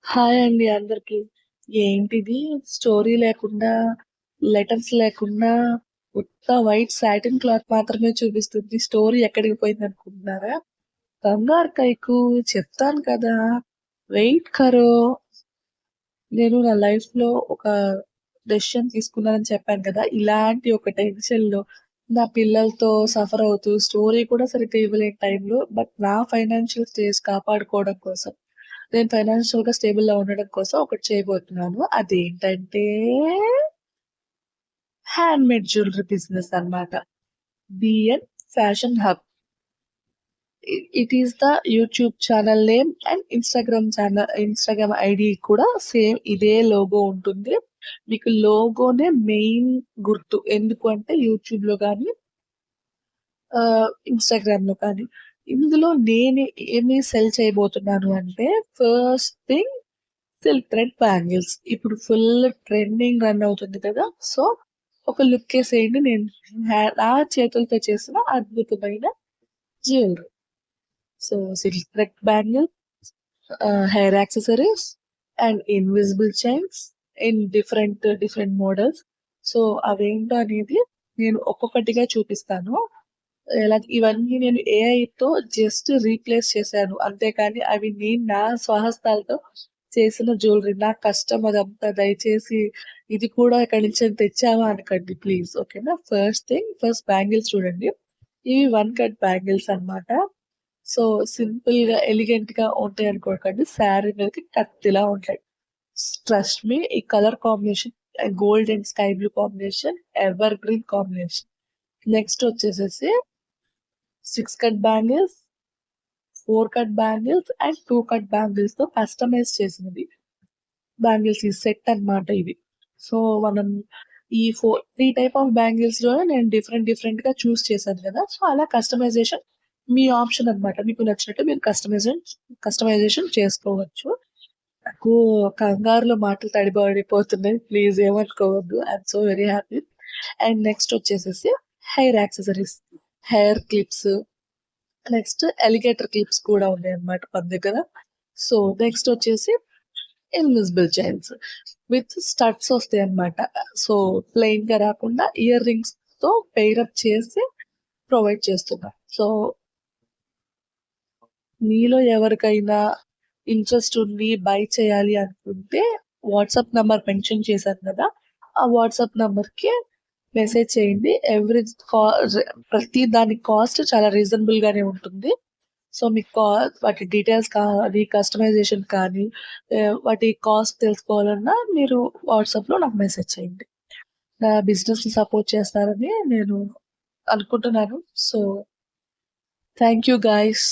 Hi అండి అందరికి. ఏంటిది స్టోరీ లేకుండా, లెటర్స్ లేకుండా ఉత్త వైట్ సాటిన్ క్లాత్ మాత్రమే చూపిస్తుంది. స్టోరీ ఎక్కడికి పోయింది అనుకుంటున్నారా? కంగారు కైకు చెప్తాను కదా, వెయిట్ కరో. నేను నా లైఫ్ లో ఒక డెసిషన్ తీసుకున్నానని చెప్పాను కదా, ఇలాంటి ఒక టెన్షన్ లో నా పిల్లలతో సఫర్ అవుతూ స్టోరీ కూడా సరిగ్గా ఇవ్వలేని టైంలో, బట్ నా ఫైనాన్షియల్ స్టేజ్ కాపాడుకోవడం కోసం, నేను ఫైనాన్షియల్ గా స్టేబుల్ గా ఉండడం కోసం ఒకటి చేయబోతున్నాను. అదేంటంటే హ్యాండ్ మేడ్ జ్యువెలరీ బిజినెస్ అన్నమాట. BN fashion hub. It is the YouTube channel name and Instagram ID కూడా సేమ్ ఇదే లోగో ఉంటుంది. మీకు లోగోనే మెయిన్ గుర్తు. ఎందుకు అంటే యూట్యూబ్ లో కానీ ఇన్స్టాగ్రామ్ లో కానీ. ఇందులో నేను ఏమి సెల్ చేయబోతున్నాను అంటే, first thing silk thread bangles. ఇప్పుడు ఫుల్ ట్రెండింగ్ రన్ అవుతుంది కదా, సో ఒక లుక్ వేసేయండి. నేను నా చేతులతో చేసిన అద్భుతమైన jewellery. So silk thread bangle, hair accessories and invisible chains in different different models. So అవేంటో అనేది నేను ఒక్కొక్కటిగా చూపిస్తాను. ఎలా ఇవన్నీ నేను ఏఐతో జస్ట్ రీప్లేస్ చేశాను, అంతేకాని అవి నేను నా స్వహస్తాలతో చేసిన జ్యువెలరీ. నా కష్టం అదంతా. దయచేసి ఇది కూడా ఎక్కడి నుంచి తెచ్చావా అనకండి ప్లీజ్, ఓకేనా? ఫస్ట్ థింగ్, ఫస్ట్ బ్యాంగిల్స్ చూడండి. ఇవి వన్ కట్ బ్యాంగిల్స్ అన్నమాట. సో సింపుల్ గా ఎలిగెంట్ గా ఉంటాయి అనుకోకండి, శారీ మీదకి కత్తిలా ఉంటాయి. ట్రస్ట్ మీ, ఈ colour combination gold and sky blue combination, ever green combination. Next వచ్చేసేసి 6 cut bangles, 4 cut bangles and 2 cut bangles తో కస్టమైజ్ చేసినది బ్యాంగిల్స్ ఈ సెట్ అన్నమాట ఇది. సో మనం ఈ త్రీ టైప్ ఆఫ్ బ్యాంగిల్స్ లో నేను డిఫరెంట్ డిఫరెంట్ గా చూస్ చేశాను కదా, సో అలా కస్టమైజేషన్ మీ ఆప్షన్ అన్నమాట. మీకు నచ్చినట్టు మీరు కస్టమైజేషన్ చేసుకోవచ్చు. నాకు కంగారులో మాటలు తడిబడిపోతున్నాయి, ప్లీజ్ ఏమనుకోవద్దు. I'm so very happy. And next వచ్చేసేసి hair accessories, hair clips, next alligator clips కూడా ఉన్నాయి అన్నమాట మన దగ్గర. సో నెక్స్ట్ వచ్చేసి ఇన్విజిబుల్ చైన్స్ విత్ స్టడ్స్ వస్తాయి అన్నమాట. సో ప్లెయిన్ గా రాకుండా ఇయర్ రింగ్స్ తో పెయిరప్ చేసి ప్రొవైడ్ చేస్తున్నాం. సో మీలో ఎవరికైనా ఇంట్రెస్ట్ ఉండి బై చేయాలి అనుకుంటే, వాట్సాప్ నంబర్ మెన్షన్ చేశాను కదా, ఆ వాట్సాప్ నంబర్ కి మెసేజ్ చేయండి. ప్రతి దాని కాస్ట్ చాలా రీజనబుల్ గానే ఉంటుంది. సో మీకు వాటి డీటెయిల్స్ కానీ, కస్టమైజేషన్ కానీ, వాటి కాస్ట్ తెలుసుకోవాలన్నా మీరు వాట్సాప్ లో నాకు మెసేజ్ చేయండి. నా బిజినెస్ ని సపోర్ట్ చేస్తారని నేను అనుకుంటున్నాను. So thank you guys.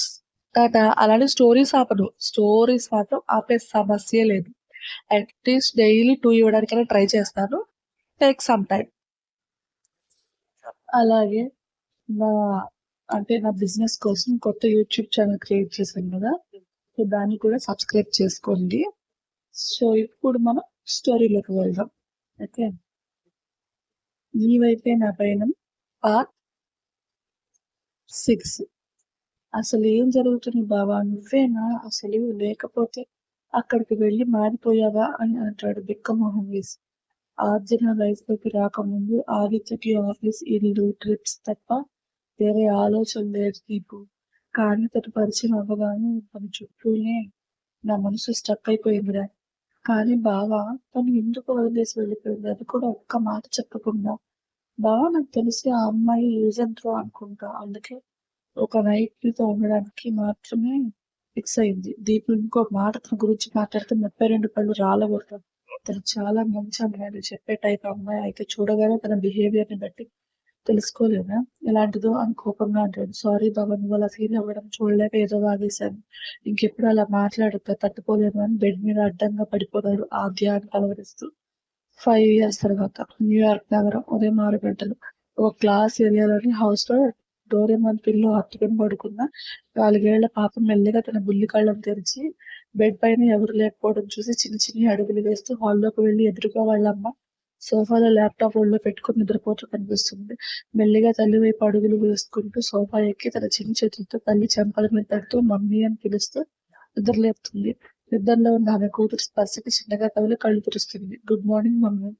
Tata. అలానే స్టోరీస్ ఆపను, స్టోరీస్ మాత్రం ఆపే సమస్య లేదు. అట్లీస్ట్ డైలీ 2 ఇవ్వడానికైనా ట్రై చేస్తాను. Take some time. అలాగే నా నా బిజినెస్ కోసం కొత్త యూట్యూబ్ ఛానల్ క్రియేట్ చేశాను కదా, సో దాన్ని కూడా సబ్స్క్రైబ్ చేసుకోండి. సో ఇప్పుడు మనం స్టోరీలోకి వెళ్దాం. ఓకే, నీ వైపే నా పయనం పార్ట్ 6. అసలు ఏం జరుగుతుంది బావా, నువ్వేనా అసలు, లేకపోతే అక్కడికి వెళ్ళి మారిపోయావా అని అంటాడు బిక్కమొహం వేసి. ఆద్య నా లైఫ్ లోకి రాకముందు ఆదిత్యకి ఆఫీస్, ఇల్లు, ట్రిప్స్ తప్ప వేరే ఆలోచన లేదు నీకు. కానీ తను పరిచయం అవ్వగానే తన చుట్టూనే నా మనసు స్టక్ అయిపోయిందిరా. కానీ బావా, తను ఎందుకు వదిలేసి వెళ్ళిపోయింది, అది కూడా ఒక్క మాట చెప్పకుండా. బావా, నాకు తెలిసి ఆ అమ్మాయి యూజ్ అండ్ త్రో అనుకుంటా, అందుకే ఒక నైట్ తో ఉండడానికి మాత్రమే ఫిక్స్ అయింది. దీపు ఇంకో మాట తన గురించి మాట్లాడితే 32 కళ్ళు రాలగొడతాడు. తను చాలా మంచి అమ్మాయి, చెప్పే టైప్ అమ్మాయి అయితే చూడగానే తన బిహేవియర్ ని బట్టి తెలుసుకోలేదా ఎలాంటిదో అని కోపంగా అంటాడు. సారీ బాబా, నువ్వు అలా ఫీల్ అవ్వడం చూడలేక ఏదో వాగేశాను. ఇంకెప్పుడు అలా మాట్లాడుతా తట్టుకోలేను అని బెడ్ మీద అడ్డంగా పడిపోతాడు ఆద్య అని పలవరిస్తూ. 5 years తర్వాత న్యూయార్క్ నగరం, ఉదయం 6 గంటలు. ఒక క్లాస్ ఏరియాలోని హౌస్ లో డోరేమాన్ పిల్లో హత్తుకుని పడుకున్న 4 ఏళ్ల పాప మెల్లిగా తన బుల్లి కళ్ళను తెరిచి బెడ్ పైన ఎవరు లేకపోవడం చూసి చిన్ని చిన్ని అడుగులు వేస్తూ హాల్లోకి వెళ్లి ఎదురుగా వాళ్ళమ్మ సోఫాలో ల్యాప్టాప్ ఒళ్ళో పెట్టుకుని నిద్రపోతూ కనిపిస్తుంది. మెల్లిగా తల్లి వైపు అడుగులు వేసుకుంటూ సోఫా ఎక్కి తన చిన్ని చేతులతో తల్లి చెంపల మీద తడుతూ మమ్మీ అని పిలుస్తూ నిద్రలేపుతుంది. నిద్రలో ఉన్న ఆమె కూతురు స్పర్శకి చిన్నగా కదిలి కళ్ళు తెరుస్తుంది. Good morning mummy.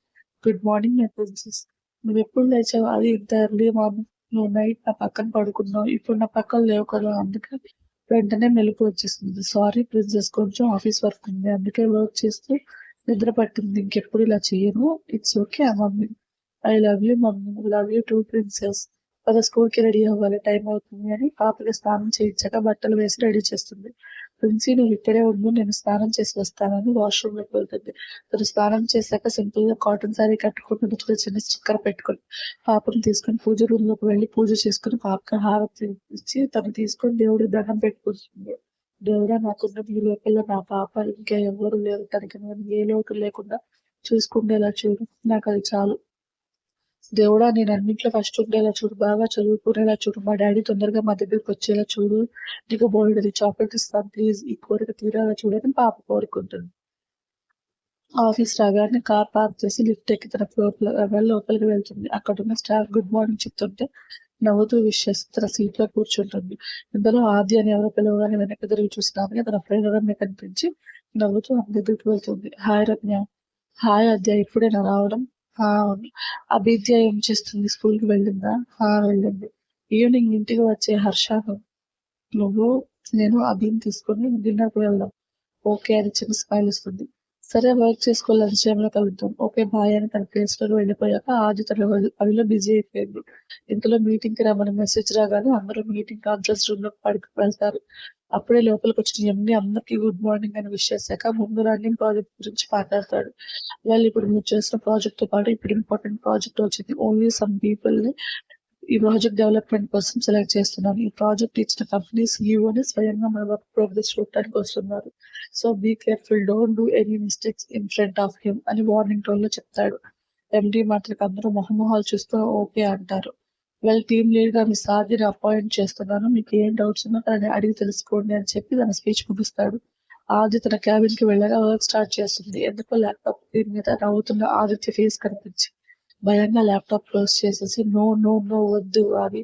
Good morning my princess. నువ్వెప్పుడు లేచావు? అది ఇంత ఎర్లీ మార్నింగ్. నువ్వు నైట్ నా పక్కన పడుకున్నావు. ఇప్పుడు నా పక్కన లేవు కదా, అందుకే వెంటనే మెలుకు వచ్చేసింది. సారీ ప్రిన్సెస్, కొంచెం ఆఫీస్ వర్క్ ఉంది, అందుకే వర్క్ చేస్తూ నిద్ర పట్టింది. ఇంకెప్పుడు ఇలా చేయను. It's okay mummy. I love you mummy. Love you two princess. పద స్కూల్కి రెడీ అవ్వాలి, టైం అవుతుంది అని పాపకి స్నానం చేయించాక బట్టలు వేసి రెడీ చేస్తుంది. ప్రిన్సీ, నువ్వు ఇక్కడే ఉండు, నేను స్నానం చేసి వస్తానని వాష్రూమ్ లోకి వెళ్తుంది. తను స్నానం చేశాక సింపుల్ గా కాటన్ శారీ కట్టుకుని నుదుటిలో చిన్న స్టిక్కర్ పెట్టుకుని పాపను తీసుకుని పూజ రూమ్ లోకి వెళ్ళి పూజ చేసుకుని పాపకి హారతి ఇచ్చి తను తీసుకొని దేవుడికి దండం పెట్టుకుంటుంది. దేవుడా, నాకున్న ఈ లోపల నా పాప ఇంకా ఎవరు లేరు, తనకి నేను ఏ లోటు లేకుండా చూసుకుండేలా చూడు, నాకు అది చాలు. దేవుడా, నేను అన్నింట్లో ఫస్ట్ ఉండేలా చూడు, బాగా చదువుకునేలా చూడు, మా డాడీ తొందరగా మా దగ్గరికి వచ్చేలా చూడు, నీకు బోల్డెడ్ చాక్లెట్ ఇస్తాను ప్లీజ్, ఈ కోరిక తీరాలా చూడని పాప కోరుకుంటుంది. ఆఫీస్ రాగానే కార్ పార్క్ చేసి లిఫ్ట్ ఎక్కి తన ఫ్లోర్ లోపలికి వెళ్తుంది. అక్కడున్న స్టాఫ్ గుడ్ మార్నింగ్ చెప్తుంటే నవ్వుతూ విష్ చేసి తన సీట్ లో కూర్చుంటుంది. ఇందులో ఆద్య అని ఎవరో పిలవగానే వెనక్కి తిరిగి చూసినామని తన ఫ్రెండ్ రమ్య కనిపించి నవ్వుతూ ఆమె దగ్గరికి వెళ్తుంది. హాయ్ రమ్య. హాయ్ ఆద్య, ఇప్పుడేనా రావడం? అవును. అభిద్య ఏం చేస్తుంది? స్కూల్ కి వెళ్ళిందా? వెళ్ళింది. ఈవినింగ్ ఇంటికి వచ్చే హర్ష నువ్వు నేను అభిని తీసుకొని డిన్నర్ కి వెళ్దాం. ఓకే అని చిన్న స్మైల్ ఇస్తుంది. సరే, వర్క్ చేసుకో, లంచ్ టైంలో కలుద్దాం. ఓకే బాయ్ అని తన ప్లేస్ లో వెళ్ళిపోయాక ఆది తన అవిలో బిజీ అయిపోయింది. ఇంతలో మీటింగ్ కి రమ్మని మెసేజ్ రాగానే అందరూ మీటింగ్ కాన్ఫరెన్స్ రూమ్ లో పడుకు వెళ్తారు. అప్పుడే లోపలికి వచ్చిన ఎండి అందరికీ గుడ్ మార్నింగ్ అని విష్ చేశాక ముందు రన్నింగ్ ప్రాజెక్ట్ గురించి మాట్లాడతాడు. వాళ్ళు ఇప్పుడు మీరు చేసిన ప్రాజెక్ట్ తో పాటు ఇప్పుడు ఇంపార్టెంట్ ప్రాజెక్ట్ వచ్చింది. ఓన్లీ సమ్ పీపుల్ ని ఈ ప్రాజెక్ట్ డెవలప్మెంట్ కోసం సెలెక్ట్ చేస్తున్నాను. ఈ ప్రాజెక్ట్ ఇచ్చిన కంపెనీ సీఈఓని స్వయంగా మన వర్క్ ప్రోగ్రెస్ చూడటానికి వస్తున్నారు. So be careful, don't do any mistakes in front of him అని వార్నింగ్ టోన్ లో చెప్తాడు. ఎండి మాటలకు అందరూ మొహమొహాలు చూస్తూ ఓకే అంటారు. వెల్, టీమ్ లీడ్ గా మీ సాధ్యని అపాయింట్ చేస్తున్నాను, మీకు ఏం డౌట్స్ ఉన్నా తనని అడిగి తెలుసుకోండి అని చెప్పి తన స్పీచ్ ముగిస్తాడు. ఆది తన క్యాబిన్ కి వెళ్ళగా వర్క్ స్టార్ట్ చేస్తుంది. ఎందుకో ల్యాప్టాప్ స్క్రీన్ మీద నవ్వుతున్న ఆదిత్య ఫేస్ కనిపించి భయంగా ల్యాప్టాప్ క్లోజ్ చేసేసి నో నో నో వద్దు అది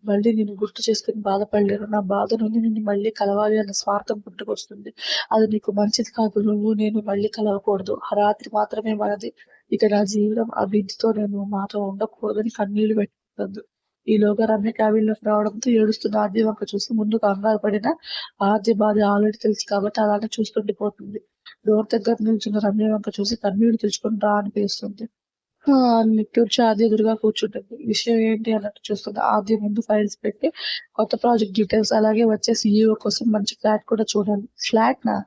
మళ్ళీ నేను గుర్తు చేసుకుని బాధపడలేను. నా బాధ నుండి నిన్ను మళ్ళీ కలవాలి అన్న స్వార్థం పుట్టుకొస్తుంది. అది నీకు మంచిది కాదు. నువ్వు నేను మళ్ళీ కలవకూడదు. ఆ రాత్రి మాత్రమే మనది. ఇక నా జీవితం అభివృద్ధితో నేను మాతో ఉండకూడదని కన్నీళ్లు పెట్టుకుంటుంది. ఈలోగా రమ్య క్యాబిన్ లోకి రావడంతో ఏడుస్తున్న ఆద్య వంక చూసి ముందుకు కంగారు పడిన ఆద్య బాధ ఆల్రెడీ తెలుసు కాబట్టి అలానే చూస్తుండిపోతుంది. డోర్ దగ్గర నిల్చున్న రమ్య వంక చూసి కన్నీళ్లు తెచ్చుకొని రా అని పిలుస్తుంది. నిట్టూర్చి ఆద్య ఎదురుగా కూర్చుంటుంది. విషయం ఏంటి అన్నట్టు చూస్తుంది. ఆద్య ముందు ఫైల్స్ పెట్టి కొత్త ప్రాజెక్ట్ డీటెయిల్స్ అలాగే వచ్చే సీఈఓ కోసం మంచి ఫ్లాట్ కూడా చూడండి. ఫ్లాట్ నా?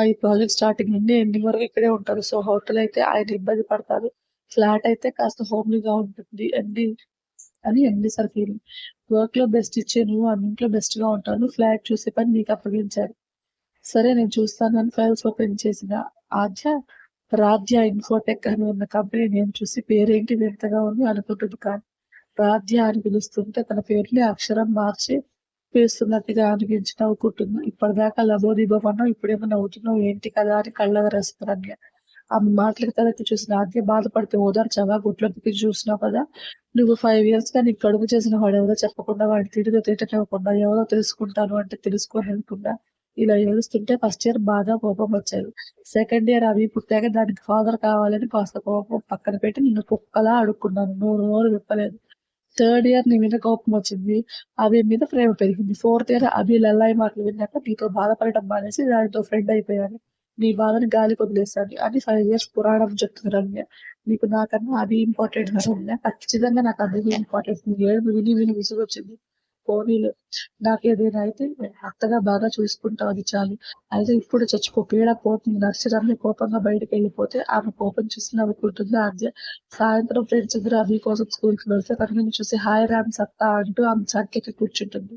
ఈ ప్రాజెక్ట్ స్టార్టింగ్ నుండి ఎండింగ్ వరకు ఇక్కడే ఉంటారు. సో హోటల్ అయితే ఆయన ఇబ్బంది పడతారు. ఫ్లాట్ అయితే కాస్త హోమ్లీగా ఉంటుంది ఎండి సార్ ఫీలింగ్. వర్క్ లో బెస్ట్ ఇచ్చే నువ్వు అన్నింట్లో బెస్ట్ గా ఉంటాను. ఫ్లాట్ చూసే పని నీకు అప్పగించారు. సరే, నేను చూస్తాను అని ఫైల్స్ ఓపెన్ చేసిన ఆద్య రాధ్య ఇన్ఫోటెక్ అని ఉన్న కంపెనీ నేమ్ చూసి పేరేంటి వింతగా ఉంది అనుకుంటుంది. కానీ రాధ్య అని పిలుస్తుంటే తన పేరుని అక్షరం మార్చి పిలుస్తున్నట్టుగా అనిపించి నవ్వుకుంటుంది. ఇప్పటిదాకా లబోదిబోమన్నావు, ఇప్పుడేమో నవ్వుతున్నావు ఏంటి కదా అని కళ్ళగరేస్తుంది రమ్య. ఆమె మాటలకు తలెత్తి చూసిన ఆద్య బాధపడితే ఓదార్చావా? గుట్లోకి చూసినావు కదా, నువ్వు 5 years గా నీకు కడుపు చేసిన వాడెవరో చెప్పకుండా వాడి తిరిగి తిట్టనివ్వకుండా ఎవరో తెలుసుకుంటాను అంటే తెలుసుకోనివ్వకుండా ఇలా ఏడుస్తుంటే ఫస్ట్ ఇయర్ బాగా కోపం వచ్చేది. సెకండ్ ఇయర్ అవి పుట్టాక దానికి ఫాదర్ కావాలని కాస్త కోపం పక్కన పెట్టి నిన్ను కుక్కలా అడుక్కున్నాను. నువ్వు నోరు విప్పలేదు. థర్డ్ ఇయర్ నీ మీద కోపం వచ్చింది. అభి మీద ప్రేమ పెరిగింది. ఫోర్త్ ఇయర్ అభి లల్లాయి మాటలు విన్నాక నీతో బాధపడటం మానేసి దానితో ఫ్రెండ్ అయిపోయాను. నీ బాధని గాలికి వదిలేశాను అని 5 years పురాణం చెప్తుంది రమ్య. నీకు నాకన్నా అభి ఇంపార్టెంట్ రమ్య. ఖచ్చితంగా నాకు అభి ఇంపార్టెంట్. నీ ఏడుపు విని విని విసుగొచ్చింది. పోనీలు, నాకు ఏదైనా అయితే అత్తగా బాగా చూసుకుంటావు, అది చాలు. అయితే ఇప్పుడు చచ్చిపో, పీడ పోతుంది. నర్సరమ్య కోపంగా బయటకు వెళ్ళిపోతే ఆమె కోపం చూసి నవ్వుకుంటుంది ఆద్య. సాయంత్రం ఫ్రెండ్స్ ఇద్దరు అభి కోసం స్కూల్ కి వెళ్తే తనని చూసి హాయ్ రామ్ సత్తా అంటూ ఆమె చక్కెకి కూర్చుంటుంది.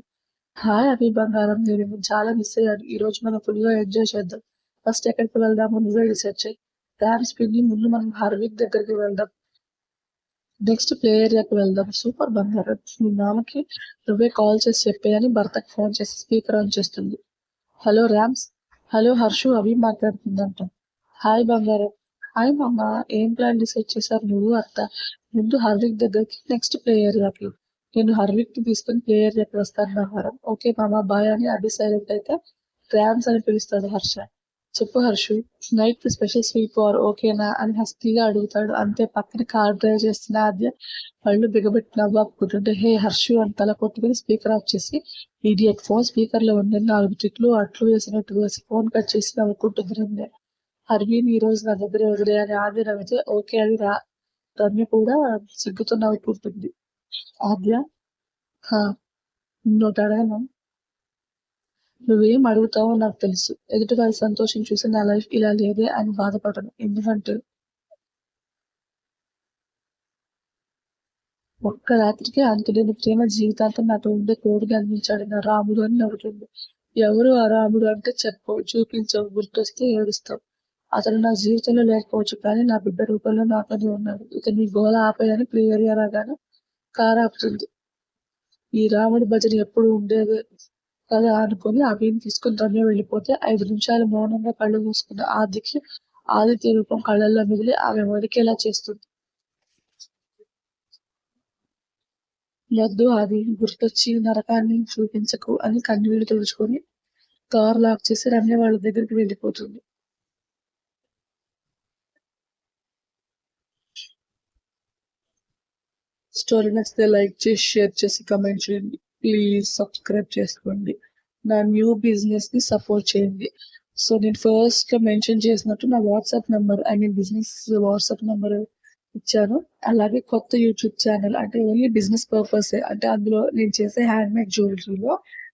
హాయ్ అభి బంగారం, నేను మిమ్మల్ని చాలా మిస్ అయ్యాను. ఈ రోజు మనం ఫుల్ గా ఎంజాయ్ చేద్దాం. ఫస్ట్ ఎక్కడికి వెళ్దామో నువ్వే డిసైడ్ చేయి. ర్యామ్స్ పిన్ని, ముందు మనం హార్విక్ దగ్గరికి వెళ్దాం. నెక్స్ట్ ప్లే ఏరియాకి వెళ్దాం. సూపర్ బంగారం, మీ మామకి నువ్వే కాల్ చేసి చెప్పేయని భర్తకు ఫోన్ చేసి స్పీకర్ ఆన్ చేస్తుంది. Hello rams. హలో హర్షు, అభి మాట్లాడుతుందంట. హాయ్ బంగారం. హాయ్ మామ, ఏం ప్లాన్ డిసైడ్ చేశారు నువ్వు అత్త? ముందు హర్విక్ దగ్గరికి, నెక్స్ట్ ప్లే ఏరియాకి. నేను హర్విక్ ని తీసుకుని ప్లే ఏరియాకి వస్తాను బంగారం. ఓకే మామ బాయ్ అని అభి సైలెంట్ అయితే ర్యామ్స్ అని పిలుస్తాడు హర్ష. చెప్పు Harshu, night special sweet war ఓకేనా అని హస్కీగా అడుగుతాడు. అంతే పక్కన కార్ డ్రైవ్ చేస్తున్న ఆద్య కళ్ళు బిగబెట్టి నవ్వాపుకుంటుంటే హే హర్షు అని తల కొట్టుకుని స్పీకర్ ఆఫ్ చేసి ఇడియట్ ఫోన్ స్పీకర్లో ఉండి 4 చిట్లు అట్లు వేసినట్టు వేసి ఫోన్ కట్ చేసి నవ్వుకుంటుంది రమ్య. హర్వీని ఈ రోజు నా దగ్గరే వదిలే అని ఆద్య నవ్వితే ఓకే అని రమ్య కూడా సిగ్గుతో నవ్వుకుంటుంది. ఆద్య హా నిన్నొకటి అడగను. నువ్వేం అడుగుతావో నాకు తెలుసు. ఎదుటివారి సంతోషం చూసి నా లైఫ్ ఇలా లేదే అని బాధపడను. ఎందుకంటే ఒక్క రాత్రికే అంతులేని ప్రేమ జీవితాంతం నాతో ఉండే తోడుగా అందించాడు నా రాముడు అని నవ్వుతుంది. ఎవరు ఆ రాముడు అంటే చెప్పవు, చూపించవు, గుర్తొస్తే ఏడుస్తావు. అతను నా జీవితంలో లేకపోవచ్చు కానీ నా బిడ్డ రూపంలో నాతోనే ఉన్నాడు. ఇక నీ గోల ఆపేయని ప్రియర్య రాగానే కారు ఆపుతుంది. ఈ రాముడి భజన ఎప్పుడు ఉండేదే కదా అనుకుని అభిని తీసుకుని రమ్య వెళ్ళిపోతే 5 నిమిషాలు మౌనంగా కళ్ళు మూసుకున్న ఆదికి ఆదిత్య రూపం కళ్ళల్లో మిగిలి ఆమె వణికేలా చేస్తుంది. వద్దు ఆది, గుర్తొచ్చి నరకాన్ని చూపించకు అని కన్నీళ్లు తుడుచుకొని కారు లాక్ చేసి రమ్య వాళ్ళ దగ్గరికి వెళ్ళిపోతుంది. స్టోరీ నచ్చితే లైక్ చేసి షేర్ చేసి కమెంట్ చేయండి. ప్లీజ్ సబ్స్క్రైబ్ చేసుకోండి. నా న్యూ బిజినెస్ ని సపోర్ట్ చేయండి. సో నేను ఫస్ట్ మెన్షన్ చేసినట్టు నా WhatsApp number business WhatsApp number ఇచ్చాను. అలాగే కొత్త యూట్యూబ్ ఛానల్ అంటే ఓన్లీ బిజినెస్ పర్పస్ అంటే అందులో నేను చేసే హ్యాండ్ మేడ్ జ్యువెలరీలో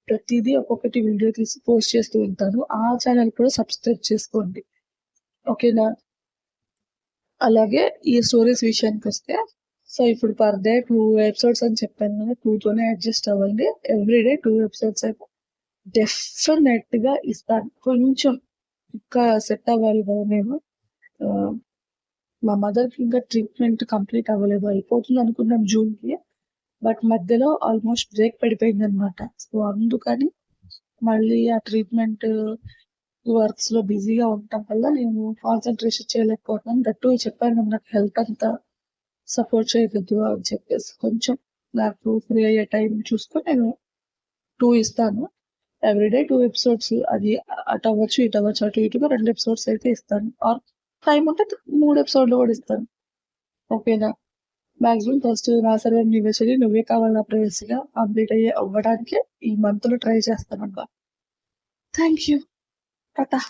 ప్రతిదీ ఒక్కొక్కటి వీడియో తీసి పోస్ట్ చేస్తూ ఉంటాను. ఆ ఛానల్ కూడా సబ్స్క్రైబ్ చేసుకోండి. ఓకేనా? అలాగే ఈ స్టోరీస్ విషయానికి వస్తే సో ఇప్పుడు పర్ డే 2 ఎపిసోడ్స్ అని చెప్పాను కదా, 2 తోనే అడ్జస్ట్ అవ్వండి. ఎవ్రీడే 2 ఎపిసోడ్స్ అయితే డెఫినెట్ గా ఇస్తాను. కొంచెం ఇంకా సెట్ అవ్వాలి కదా నేను. ఆ, మా మదర్ కి ఇంకా ట్రీట్మెంట్ కంప్లీట్ అవ్వలేదు, అయిపోతుంది అనుకున్నాం జూన్ కి. బట్ మధ్యలో ఆల్మోస్ట్ బ్రేక్ పడిపోయింది అనమాట. సో అందుకని మళ్ళీ ఆ ట్రీట్మెంట్ వర్క్స్ లో బిజీగా ఉండటం వల్ల నేను కాన్సన్ట్రేషన్ చేయలేకపోతున్నాను. దట్టు చెప్పాను కదా, నాకు హెల్త్ అంతా సపోర్ట్ చేయగలదు అని చెప్పేసి కొంచెం నాకు ఫ్రీ అయ్యే టైం చూసుకొని నేను 2 ఇస్తాను. Everyday 2 episodes. అది అటు అవ్వచ్చు, ఇటు అవ్వచ్చు, అటు ఇటుగా 2 ఎపిసోడ్స్ అయితే ఇస్తాను. ఆర్ టైం ఉంటే 3 ఎపిసోడ్లు కూడా ఇస్తాను. ఓకేనా? మాక్సిమం ఫస్ట్ నా సర్వర్ నువ్వే చెల్లి, నువ్వే కావాలి నా ప్రేయస్గా కంప్లీట్ అవ్వడానికి ఈ మంత్ లో ట్రై చేస్తాను అబ్బా. Thank you. టాటా.